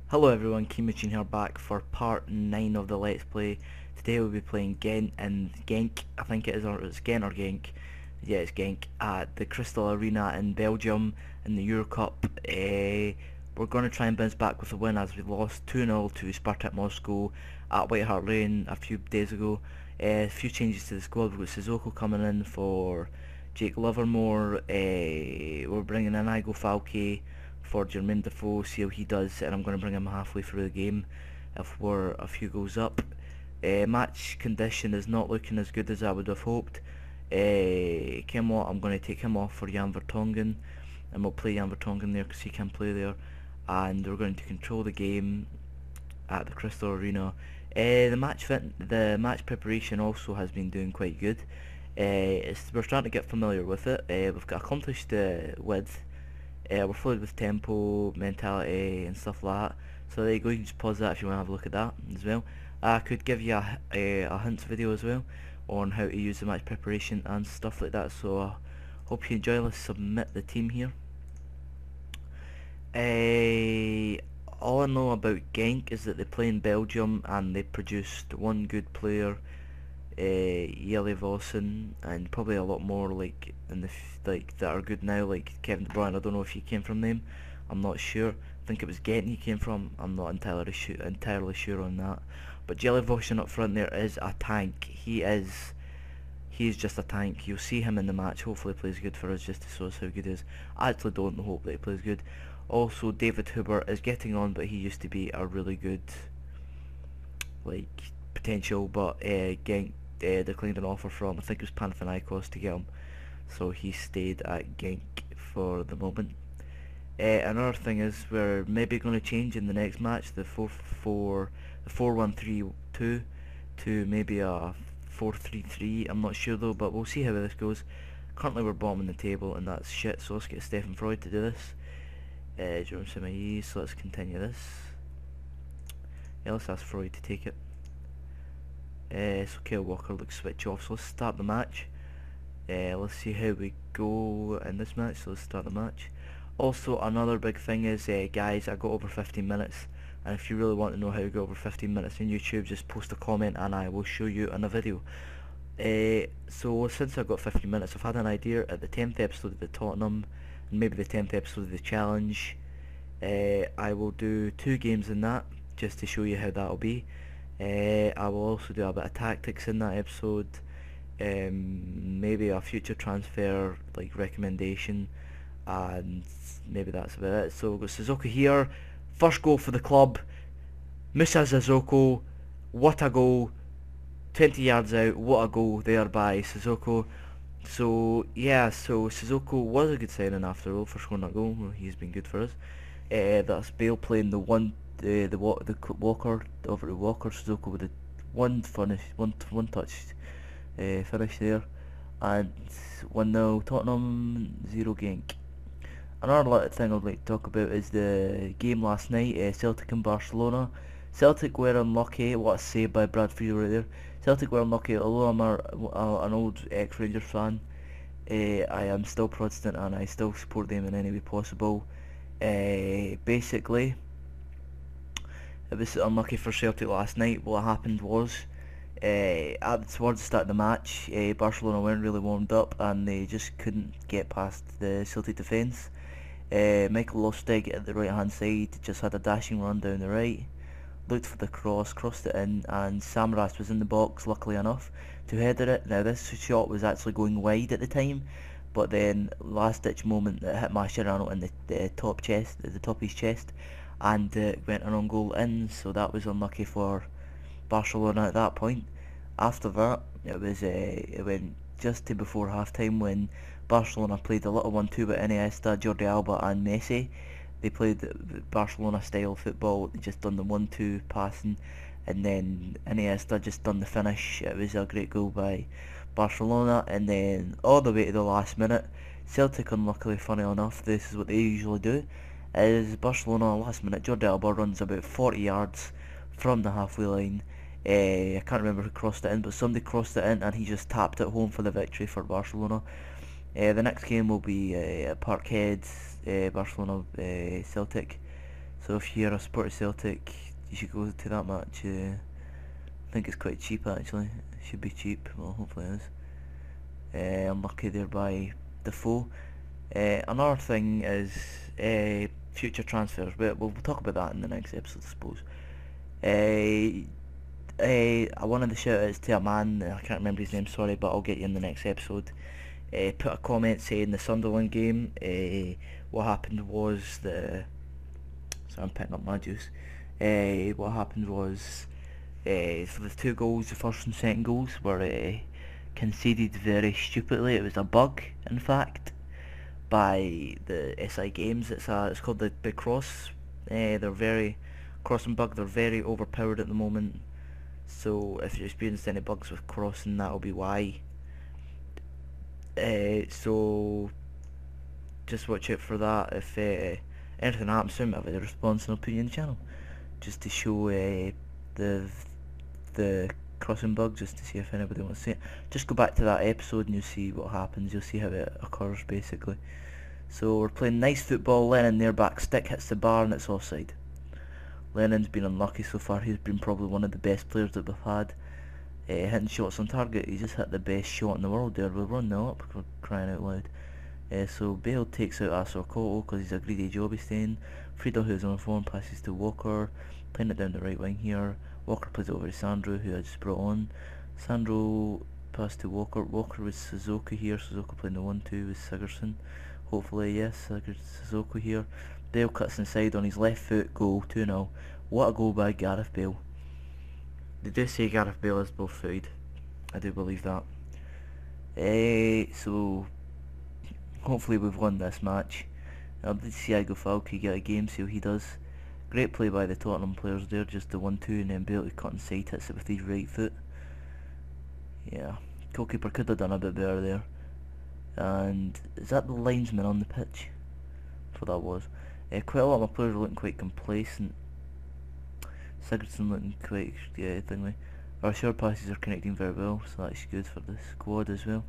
Hello everyone, Kimichin here back for part 9 of the Let's Play. Today we'll be playing Gent and Genk, I think it is, or it's Gent or Genk. Yeah, it's Genk, at the Crystal Arena in Belgium in the Euro Cup. We're going to try and bounce back with a win as we lost 2-0 to Spartak Moscow at White Hart Lane a few days ago. A few changes to the squad. We've got Sissoko coming in for Jake Livermore. We're bringing in Igo Falke for Jermaine Defoe, see how he does, and I'm going to bring him halfway through the game if we're a few goals up. Match condition is not looking as good as I would have hoped. Kimwa, I'm going to take him off for Jan Vertonghen, and we'll play Jan Vertonghen there because he can play there, and we're going to control the game at the Crystal Arena. The match preparation also has been doing quite good. We're starting to get familiar with it. We've got accomplished width. We're flooded with tempo, mentality and stuff like that. So there you go, you can just pause that if you want to have a look at that as well. I could give you a hints video as well on how to use the match preparation and stuff like that. So I hope you enjoy. Let's submit the team here. All I know about Genk is that they play in Belgium and they produced one good player, Jelle Vossen, and probably a lot more like that are good now, like Kevin De Bruyne. I don't know if he came from them. I'm not sure. I think it was Ghent he came from. I'm not entirely sure on that. But Jelle Vossen up front there is a tank. He's just a tank. You'll see him in the match. Hopefully he plays good for us just to show us how good he is. I actually don't hope that he plays good. Also, David Huber is getting on, but he used to be a really good potential, but Genk declined an offer from, I think it was Panathinaikos, to get him, so he stayed at Genk for the moment. Another thing is we're maybe going to change in the next match the 4-1-3-2 to maybe a 4-3-3. I'm not sure though, but we'll see how this goes. Currently we're bottom the table and that's shit, so let's get Stefan Freud to do this. Jerome Semayi, so let's continue this. Yeah, let's ask Freud to take it. So Kyle Walker looks switch off, so let's start the match. Let's see how we go in this match, so let's start the match. Also, another big thing is, guys, I got over 15 minutes, and if you really want to know how to go over 15 minutes in YouTube, just post a comment and I will show you in a video. So since I've got 15 minutes, I've had an idea at the 10th episode of the Tottenham, and maybe the 10th episode of the challenge. I will do 2 games in that, just to show you how that'll be. I will also do a bit of tactics in that episode, maybe a future transfer recommendation, and maybe that's about it. So we've got Sissoko here, first goal for the club, Moussa Sissoko, what a goal, 20 yards out, what a goal there by Sissoko. So yeah, so Sissoko was a good signing after all for scoring that goal. He's been good for us. That's Bale playing the Walker over to Walker. Sissoko with a one touch finish there, and 1-0 Tottenham, 0 Genk. Another thing I'd like to talk about is the game last night, Celtic and Barcelona. Celtic were unlucky. What a save by Brad Friedel right there. Celtic were unlucky, although I'm an old ex-Rangers fan. I am still Protestant and I still support them in any way possible. Basically, it was unlucky for Celtic last night. What happened was, towards the start of the match, Barcelona weren't really warmed up and they just couldn't get past the Celtic defence. Michael Lustig at the right hand side just had a dashing run down the right, looked for the cross, crossed it in, and Samaras was in the box, luckily enough, to header it. Now this shot was actually going wide at the time, but then last ditch moment it hit Mascherano in the top of his chest, and went an own goal in, so that was unlucky for Barcelona at that point. After that, it went just to before half time when Barcelona played a little 1-2 with Iniesta, Jordi Alba and Messi. They played the Barcelona style football. They just done the 1-2 passing, and then Iniesta just done the finish. It was a great goal by Barcelona, and then all the way to the last minute, Celtic, unluckily, funny enough, this is what they usually do, is Barcelona last minute, Jordi Alba runs about 40 yards from the halfway line. I can't remember who crossed it in, but somebody crossed it in and he just tapped it home for the victory for Barcelona. The next game will be at Parkhead, Barcelona Celtic. So if you're a supporter of Celtic, you should go to that match. I think it's quite cheap actually. It should be cheap. Well, hopefully it is. Unlucky there by Defoe. Another thing is future transfers. We'll talk about that in the next episode, I suppose. I wanted to shout out to a man, I can't remember his name, sorry, but I'll get you in the next episode. Put a comment saying the Sunderland game, what happened was so I'm picking up my juice. What happened was, for the two goals, the first and second goals were conceded very stupidly. It was a bug, in fact, by the SI Games. It's called the Cross. They're very crossing bug. They're very overpowered at the moment. So if you're experiencing any bugs with crossing, that'll be why. So just watch out for that. If anything happens to him, I'll have a response and I'll put you in the channel, just to show the crossing bug, just to see if anybody wants to see it. Just go back to that episode and you'll see what happens. You'll see how it occurs basically. So we're playing nice football. Lennon there, back stick hits the bar and it's offside. Lennon's been unlucky so far. He's been probably one of the best players that we've had. Hitting shots on target. He just hit the best shot in the world there. We're 1-0 up, we're crying out loud. So Bale takes out Assor-Coto because he's a greedy job he's staying. Friedel, who's on form, passes to Walker, playing it down the right wing here. Walker plays it over to Sandro, who I just brought on. Sandro passed to Walker. Walker with Sissoko here. Sissoko playing the 1-2 with Sigurdsson. Hopefully, yes, Sissoko here. Bale cuts inside on his left foot, goal, 2-0. What a goal by Gareth Bale. They do say Gareth Bale is both footed. I do believe that. So hopefully we've won this match. I did see Thiago Falque get a game seal, he does. Great play by the Tottenham players there, just the 1-2 and then Bale to cut inside, hits it with his right foot. Yeah, goalkeeper could have done a bit better there. And is that the linesman on the pitch? I thought that was. Quite a lot of my players are looking quite complacent. Sigurdsson looking quite thingy. Our short passes are connecting very well, so that's good for the squad as well.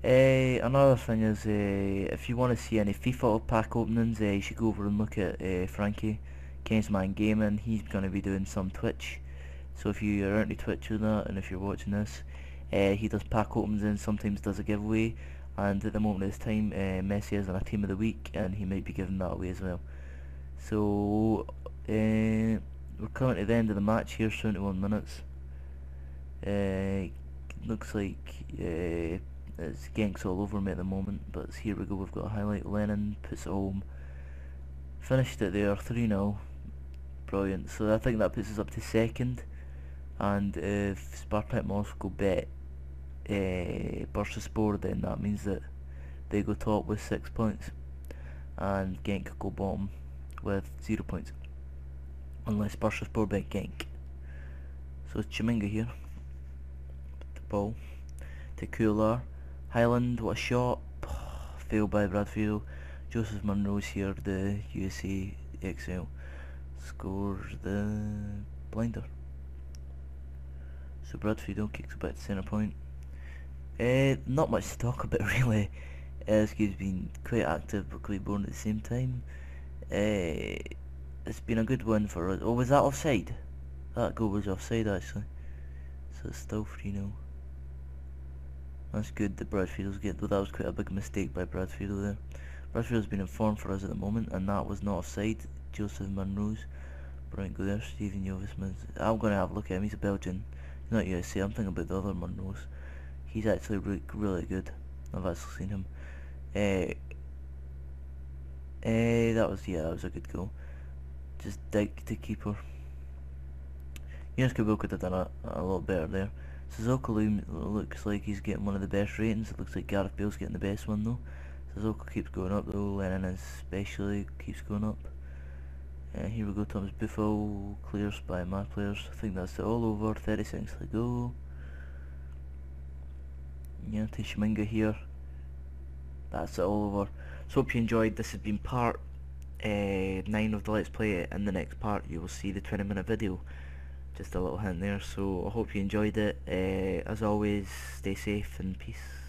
Another thing is, if you want to see any FIFA pack openings, you should go over and look at Frankie, Kingsman Gaming. He's going to be doing some Twitch, so if you are into Twitch with that, and if you're watching this, he does pack openings and sometimes does a giveaway, and at the moment of this time, Messi is on a team of the week, and he might be giving that away as well. So, we're coming to the end of the match here, 71 minutes. Looks like it's Genks all over me at the moment, but here we go, we've got a highlight. Lennon puts it home. Finished it there, 3-0. Brilliant. So I think that puts us up to second, and if Spartak Moscow bet Bursaspor, then that means that they go top with 6 points, and Genk go bottom with 0 points, unless Bursaspor bet Genk. So it's Chiminga here, the ball to Kular. Highland, what a shot, failed by Bradfield. Joseph Monroe's here, the USA XL, scores the blinder. So Bradfield kicks it back to centre point. Not much to talk about really. This game's been quite active but quite boring at the same time. It's been a good win for us. Oh, was that offside? That goal was offside actually. So it's still 3-0. That's good that Bradfield's get, though that was quite a big mistake by Bradfield there. Bradfield's been in form for us at the moment, and that was not offside. Joseph Monroe's. Brilliant go there, Stephen Jovisman. I'm going to have a look at him, he's a Belgian. He's not USA, I'm thinking about the other Monroe's. He's actually really good. I've actually seen him. That was a good goal. Just dig to keeper. Jonas Kabil could have done a lot better there. Sissoko looks like he's getting one of the best ratings. It looks like Gareth Bale's getting the best one though. Sissoko keeps going up though, Lennon especially keeps going up. Here we go, Thomas Buffel clears by my players. I think that's it all over, 30 seconds to go. Yeah, Tishiminga here. That's it all over. So hope you enjoyed. This has been part 9 of the Let's Play. In the next part you will see the 20-minute video. Just a little hint there, so I hope you enjoyed it. As always, stay safe and peace.